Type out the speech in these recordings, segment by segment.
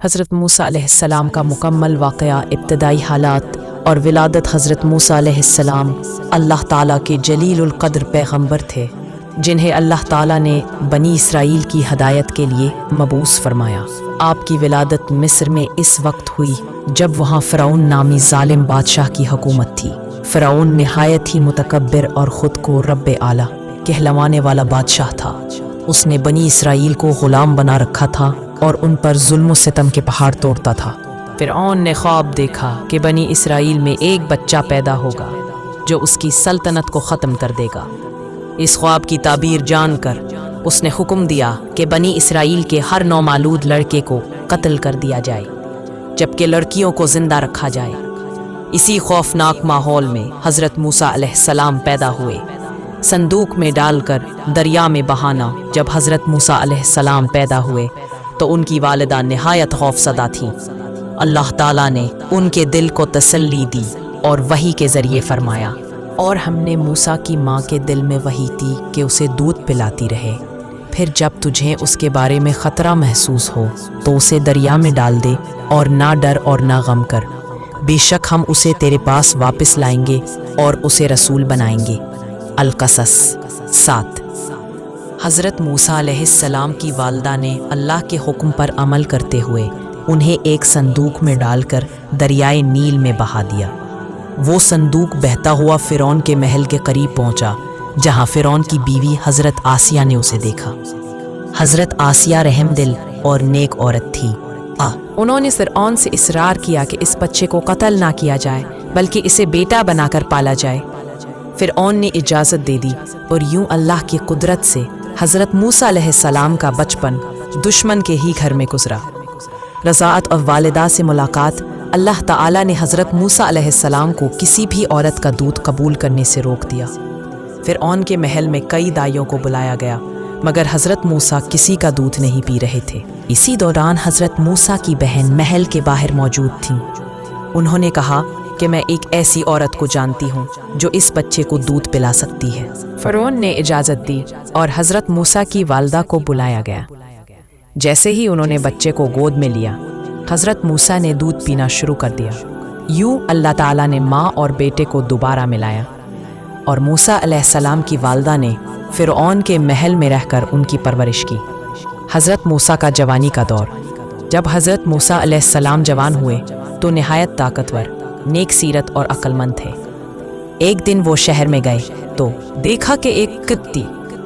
حضرت موسیٰ علیہ السلام کا مکمل واقعہ، ابتدائی حالات اور ولادت۔ حضرت موسیٰ علیہ السلام اللہ تعالیٰ کے جلیل القدر پیغمبر تھے، جنہیں اللہ تعالیٰ نے بنی اسرائیل کی ہدایت کے لیے مبعوث فرمایا۔ آپ کی ولادت مصر میں اس وقت ہوئی جب وہاں فرعون نامی ظالم بادشاہ کی حکومت تھی۔ فرعون نہایت ہی متکبر اور خود کو رب اعلیٰ کہلوانے والا بادشاہ تھا۔ اس نے بنی اسرائیل کو غلام بنا رکھا تھا اور ان پر ظلم و ستم کے پہاڑ توڑتا تھا۔ فرعون نے خواب دیکھا کہ بنی اسرائیل میں ایک بچہ پیدا ہوگا جو اس کی سلطنت کو ختم کر دے گا۔ اس خواب کی تعبیر جان کر اس نے حکم دیا کہ بنی اسرائیل کے ہر نومولود لڑکے کو قتل کر دیا جائے، جبکہ لڑکیوں کو زندہ رکھا جائے۔ اسی خوفناک ماحول میں حضرت موسیٰ علیہ السلام پیدا ہوئے۔ صندوق میں ڈال کر دریا میں بہانا۔ جب حضرت موسیٰ علیہ السلام پیدا ہوئے تو ان کی والدہ نہایت خوفزدہ تھیں۔ اللہ تعالیٰ نے ان کے دل کو تسلی دی اور وحی کے ذریعے فرمایا، اور ہم نے موسیٰ کی ماں کے دل میں وحی دی کہ اسے دودھ پلاتی رہے، پھر جب تجھے اس کے بارے میں خطرہ محسوس ہو تو اسے دریا میں ڈال دے، اور نہ ڈر اور نہ غم کر، بے شک ہم اسے تیرے پاس واپس لائیں گے اور اسے رسول بنائیں گے۔ القصص 7۔ حضرت موسیٰ علیہ السلام کی والدہ نے اللہ کے حکم پر عمل کرتے ہوئے انہیں ایک صندوق میں ڈال کر دریائے نیل میں بہا دیا۔ وہ صندوق بہتا ہوا فرعون کے محل کے قریب پہنچا، جہاں فرعون کی بیوی حضرت آسیہ نے اسے دیکھا۔ حضرت آسیہ رحم دل اور نیک عورت تھی۔ انہوں نے فرعون سے اصرار کیا کہ اس بچے کو قتل نہ کیا جائے بلکہ اسے بیٹا بنا کر پالا جائے۔ فرعون نے اجازت دے دی، اور یوں اللہ کی قدرت سے حضرت موسیٰ علیہ السلام کا بچپن دشمن کے ہی گھر میں گزرا۔ رضاعت اور والدہ سے ملاقات۔ اللہ تعالیٰ نے حضرت موسیٰ علیہ السلام کو کسی بھی عورت کا دودھ قبول کرنے سے روک دیا۔ فرعون کے محل میں کئی دائیوں کو بلایا گیا، مگر حضرت موسیٰ کسی کا دودھ نہیں پی رہے تھے۔ اسی دوران حضرت موسیٰ کی بہن محل کے باہر موجود تھیں۔ انہوں نے کہا کہ میں ایک ایسی عورت کو جانتی ہوں جو اس بچے کو دودھ پلا سکتی ہے۔ فرعون نے اجازت دی اور حضرت موسیٰ کی والدہ کو بلایا گیا۔ جیسے ہی انہوں نے بچے کو گود میں لیا، حضرت موسیٰ نے دودھ پینا شروع کر دیا۔ یوں اللہ تعالیٰ نے ماں اور بیٹے کو دوبارہ ملایا، اور موسیٰ علیہ السلام کی والدہ نے فرعون کے محل میں رہ کر ان کی پرورش کی۔ حضرت موسیٰ کا جوانی کا دور۔ جب حضرت موسیٰ علیہ السلام جوان ہوئے تو نہایت طاقتور، نیک سیرت اور عقل مند تھے۔ ایک دن وہ شہر میں گئے تو دیکھا کہ ایک قبطی،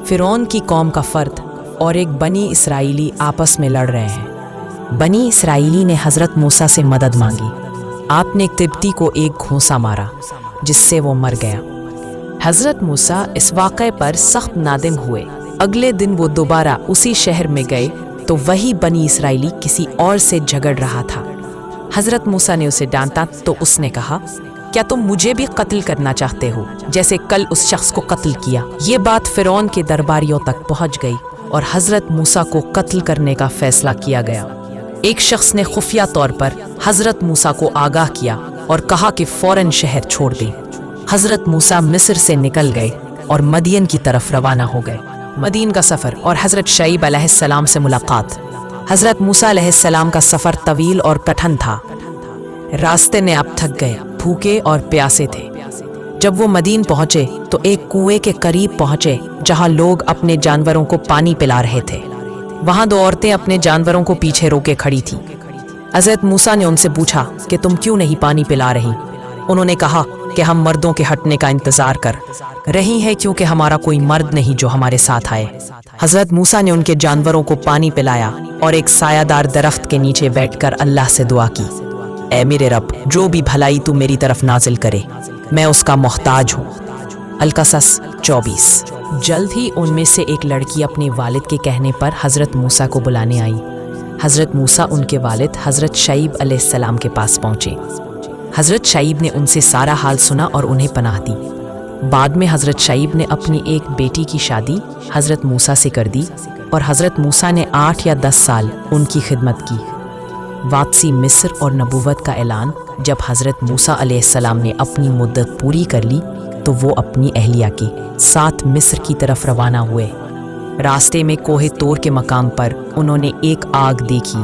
فرعون کی قوم کا فرد، اور ایک بنی اسرائیلی آپس میں لڑ رہے ہیں۔ بنی اسرائیلی نے حضرت موسیٰ سے مدد مانگی۔ آپ نے قبطی کو ایک گھونسا مارا جس سے وہ مر گیا۔ حضرت موسیٰ اس واقعے پر سخت نادم ہوئے۔ اگلے دن وہ دوبارہ اسی شہر میں گئے تو وہی بنی اسرائیلی کسی اور سے جھگڑ رہا تھا۔ حضرت موسیٰ نے اسے ڈانٹا تو اس نے کہا، کیا تم مجھے بھی قتل کرنا چاہتے ہو جیسے کل اس شخص کو قتل کیا؟ یہ بات فرعون کے درباریوں تک پہنچ گئی اور حضرت موسیٰ کو قتل کرنے کا فیصلہ کیا گیا۔ ایک شخص نے خفیہ طور پر حضرت موسیٰ کو آگاہ کیا اور کہا کہ فوراً شہر چھوڑ دیں۔ حضرت موسیٰ مصر سے نکل گئے اور مدین کی طرف روانہ ہو گئے۔ مدین کا سفر اور حضرت شعیب علیہ السلام سے ملاقات۔ حضرت موسیٰ علیہ السلام کا سفر طویل اور کٹھن تھا۔ راستے میں آپ تھک گئے، بھوکے اور پیاسے تھے۔ جب وہ مدین پہنچے تو ایک کنویں کے قریب پہنچے جہاں لوگ اپنے جانوروں کو پانی پلا رہے تھے۔ وہاں دو عورتیں اپنے جانوروں کو پیچھے روکے کھڑی تھیں۔ حضرت موسیٰ نے ان سے پوچھا کہ تم کیوں نہیں پانی پلا رہی؟ انہوں نے کہا کہ ہم مردوں کے ہٹنے کا انتظار کر رہی ہیں کیونکہ ہمارا کوئی مرد نہیں جو ہمارے ساتھ آئے۔ حضرت موسیٰ نے ان کے جانوروں کو پانی پلایا اور ایک سایہ دار درخت کے نیچے بیٹھ کر اللہ سے دعا کی، اے میرے رب، جو بھی بھلائی تو میری طرف نازل کرے میں اس کا محتاج ہوں۔ القصص 24۔ جلد ہی ان میں سے ایک لڑکی اپنے والد کے کہنے پر حضرت موسیٰ کو بلانے آئی۔ حضرت موسیٰ ان کے والد حضرت شعیب علیہ السلام کے پاس پہنچے۔ حضرت شعیب نے ان سے سارا حال سنا اور انہیں پناہ دی۔ بعد میں حضرت شعیب نے اپنی ایک بیٹی کی شادی حضرت موسیٰ سے کر دی اور حضرت موسیٰ نے 8 یا 10 سال ان کی خدمت کی۔ واپسی مصر اور نبوت کا اعلان۔ جب حضرت موسیٰ علیہ السلام نے اپنی مدت پوری کر لی تو وہ اپنی اہلیہ کے ساتھ مصر کی طرف روانہ ہوئے۔ راستے میں کوہ طور کے مقام پر انہوں نے ایک آگ دیکھی۔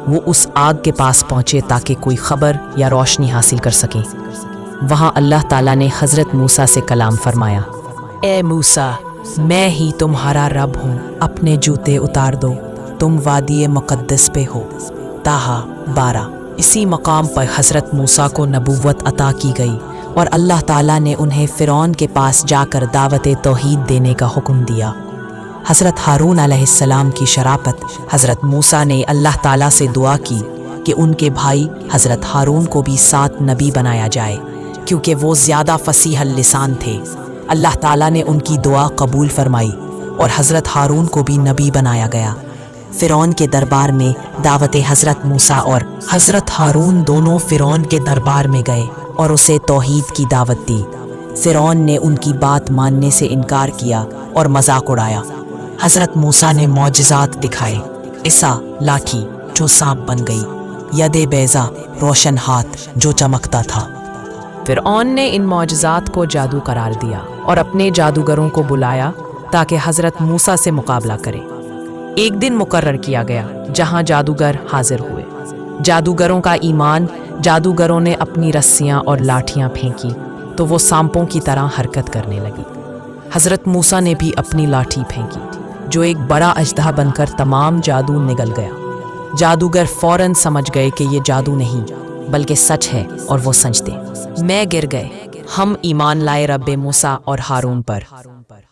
وہ اس آگ کے پاس پہنچے تاکہ کوئی خبر یا روشنی حاصل کر سکیں۔ وہاں اللہ تعالیٰ نے حضرت موسیٰ سے کلام فرمایا، اے موسیٰ، میں ہی تمہارا رب ہوں، اپنے جوتے اتار دو، تم وادی مقدس پہ ہو۔ طٰہٰ 12۔ اسی مقام پر حضرت موسیٰ کو نبوت عطا کی گئی اور اللہ تعالیٰ نے انہیں فرعون کے پاس جا کر دعوت توحید دینے کا حکم دیا۔ حضرت ہارون علیہ السلام کی شرافت۔ حضرت موسیٰ نے اللہ تعالیٰ سے دعا کی کہ ان کے بھائی حضرت ہارون کو بھی ساتھ نبی بنایا جائے، کیونکہ وہ زیادہ فصیح اللسان تھے۔ اللہ تعالیٰ نے ان کی دعا قبول فرمائی اور حضرت ہارون کو بھی نبی بنایا گیا۔ فرعون کے دربار میں دعوت حضرت موسیٰ اور حضرت ہارون دونوں فرعون کے دربار میں گئے اور اسے توحید کی دعوت دی۔ فرعون نے ان کی بات ماننے سے انکار کیا اور مذاق اڑایا۔ حضرت موسیٰ نے معجزات دکھائے، عصا لاٹھی جو سانپ بن گئی، ید بیضا روشن ہاتھ جو چمکتا تھا۔ فرعون نے ان معجزات کو جادو قرار دیا اور اپنے جادوگروں کو بلایا تاکہ حضرت موسیٰ سے مقابلہ کرے۔ ایک دن مقرر کیا گیا جہاں جادوگر حاضر ہوئے۔ جادوگروں کا ایمان، جادوگروں نے اپنی رسیاں اور لاٹھیاں پھینکی تو وہ سانپوں کی طرح حرکت کرنے لگی۔ حضرت موسیٰ نے بھی اپنی لاٹھی پھینکی جو ایک بڑا اژدہا بن کر تمام جادو نگل گیا۔ جادوگر فوراً سمجھ گئے کہ یہ جادو نہیں بلکہ سچ ہے اور وہ سمجھتے میں گر گئے، ہم ایمان لائے رب موسیٰ اور ہارون پر۔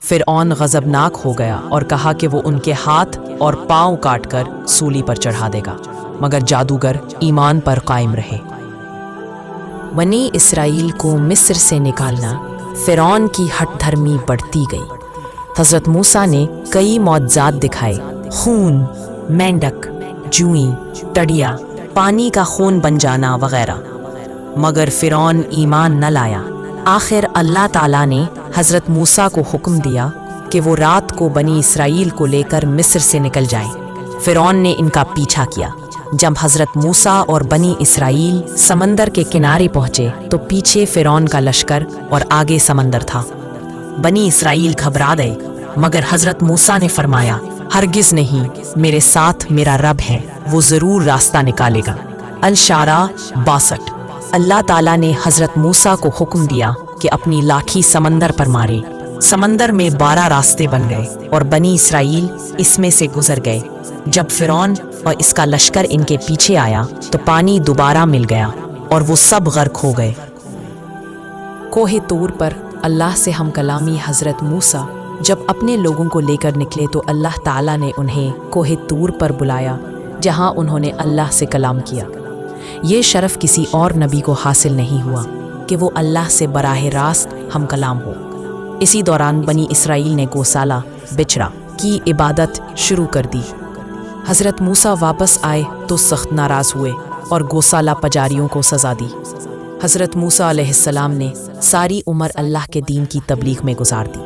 فرعون غضبناک ہو گیا اور کہا کہ وہ ان کے ہاتھ اور پاؤں کاٹ کر سولی پر چڑھا دے گا، مگر جادوگر ایمان پر قائم رہے۔ بنی اسرائیل کو مصر سے نکالنا، فرعون کی ہٹ دھرمی بڑھتی گئی۔ حضرت موسیٰ نے کئی معجزات دکھائے، خون، مینڈک، جوئیں، ٹڈیا، پانی کا خون بن جانا وغیرہ، مگر فرعون ایمان نہ لایا۔ آخر اللہ تعالیٰ نے حضرت موسیٰ کو حکم دیا کہ وہ رات کو بنی اسرائیل کو لے کر مصر سے نکل جائیں۔ فرعون نے ان کا پیچھا کیا۔ جب حضرت موسیٰ اور بنی اسرائیل سمندر کے کنارے پہنچے تو پیچھے فرعون کا لشکر اور آگے سمندر تھا۔ بنی اسرائیل گھبرا گئے، مگر حضرت موسیٰ نے فرمایا، ہرگز نہیں، میرے ساتھ میرا رب ہے، وہ ضرور راستہ نکالے گا۔ الشعراء 62۔ اللہ تعالیٰ نے حضرت موسیٰ کو حکم دیا کہ اپنی لاٹھی سمندر پر مارے۔ سمندر میں 12 راستے بن گئے اور بنی اسرائیل اس میں سے گزر گئے۔ جب فرعون اور اس کا لشکر ان کے پیچھے آیا تو پانی دوبارہ مل گیا اور وہ سب غرق ہو گئے۔ کوہ طور پر اللہ سے ہم کلامی حضرت موسیٰ جب اپنے لوگوں کو لے کر نکلے تو اللہ تعالیٰ نے انہیں کوہ طور پر بلایا جہاں انہوں نے اللہ سے کلام کیا۔ یہ شرف کسی اور نبی کو حاصل نہیں ہوا کہ وہ اللہ سے براہ راست ہم کلام ہو۔ اسی دوران بنی اسرائیل نے گوسالہ بچڑا کی عبادت شروع کر دی۔ حضرت موسیٰ واپس آئے تو سخت ناراض ہوئے اور گوسالہ پجاریوں کو سزا دی۔ حضرت موسیٰ علیہ السلام نے ساری عمر اللہ کے دین کی تبلیغ میں گزار دی،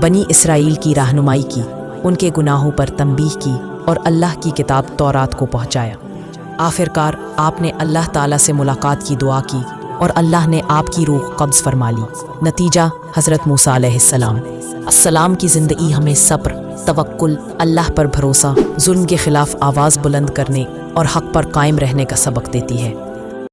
بنی اسرائیل کی رہنمائی کی، ان کے گناہوں پر تنبیہ کی اور اللہ کی کتاب تورات کو پہنچایا۔ آخرکار آپ نے اللہ تعالیٰ سے ملاقات کی دعا کی اور اللہ نے آپ کی روح قبض فرما لی۔ نتیجہ حضرت موسیٰ علیہ السلام کی زندگی ہمیں صبر، توکل، اللہ پر بھروسہ، ظلم کے خلاف آواز بلند کرنے اور حق پر قائم رہنے کا سبق دیتی ہے۔